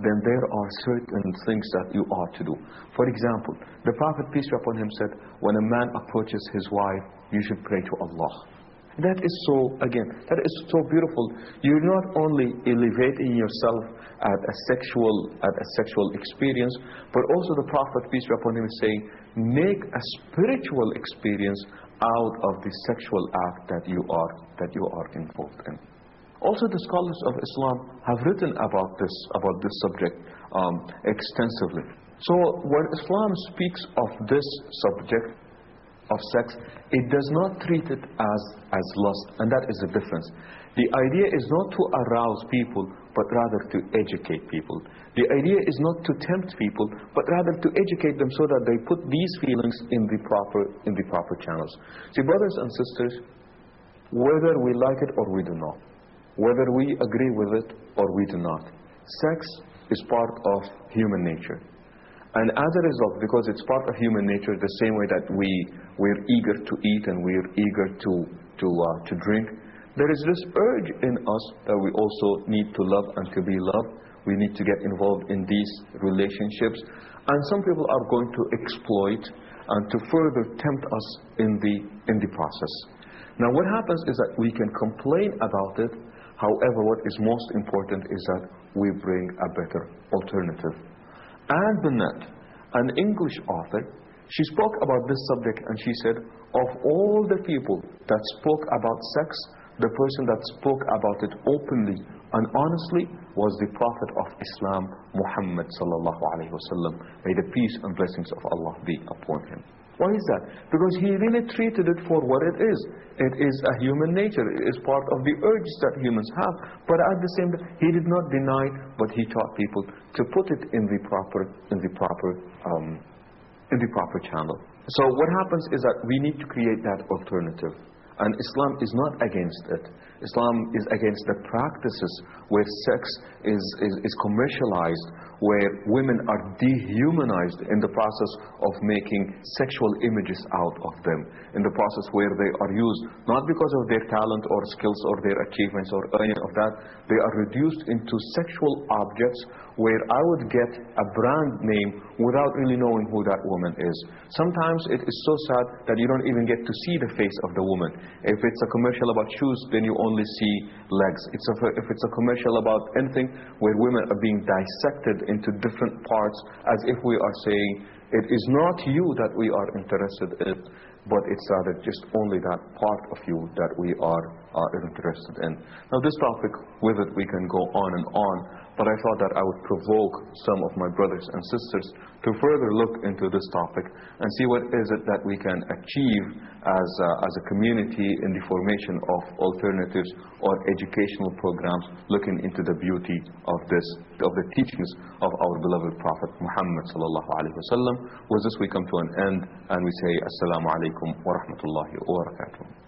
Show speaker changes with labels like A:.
A: then there are certain things that you ought to do. For example, the Prophet, peace be upon him, said, when a man approaches his wife, you should pray to Allah. That is so, again, that is so beautiful. You're not only elevating yourself at a sexual experience, but also the Prophet, peace be upon him, is saying, make a spiritual experience out of the sexual act that you are involved in. Also, the scholars of Islam have written about this subject extensively. So when Islam speaks of this subject of sex, it does not treat it as lust, and that is the difference. The idea is not to arouse people, but rather to educate people. The idea is not to tempt people, but rather to educate them so that they put these feelings in the proper channels. See, brothers and sisters, whether we like it or we do not, whether we agree with it or we do not, sex is part of human nature. And as a result, because it's part of human nature, the same way that we're eager to eat and we're eager to drink, there is this urge in us that we also need to love and to be loved. We need to get involved in these relationships. And some people are going to exploit and to further tempt us in the process. Now what happens is that we can complain about it. However, what is most important is that we bring a better alternative. Anne Bennett, an English author, she spoke about this subject and she said, of all the people that spoke about sex, the person that spoke about it openly and honestly was the Prophet of Islam, Muhammad sallallahu alaihi wasallam. May the peace and blessings of Allah be upon him. Why is that? Because he really treated it for what it is. It is a human nature. It is part of the urges that humans have. But at the same time, he did not deny, but he taught people to put it in the proper channel. So what happens is that we need to create that alternative. And Islam is not against it. Islam is against the practices where sex is commercialized, where women are dehumanized in the process of making sexual images out of them, in the process where they are used not because of their talent or skills or their achievements or any of that. They are reduced into sexual objects where I would get a brand name without really knowing who that woman is. Sometimes it is so sad that you don't even get to see the face of the woman. If it's a commercial about shoes, then you only see legs. If it's a commercial about anything where women are being dissected into different parts, as if we are saying, it is not you that we are interested in, but it's rather just only that part of you that we are interested in. Now this topic, with it we can go on and on, but I thought that I would provoke some of my brothers and sisters to further look into this topic and see what is it that we can achieve as a community in the formation of alternatives or educational programs looking into the beauty of the teachings of our beloved Prophet Muhammad sallallahu alaihi wasallam. With this we come to an end and we say Assalamu alaikum wa rahmatullahi wa barakatuh.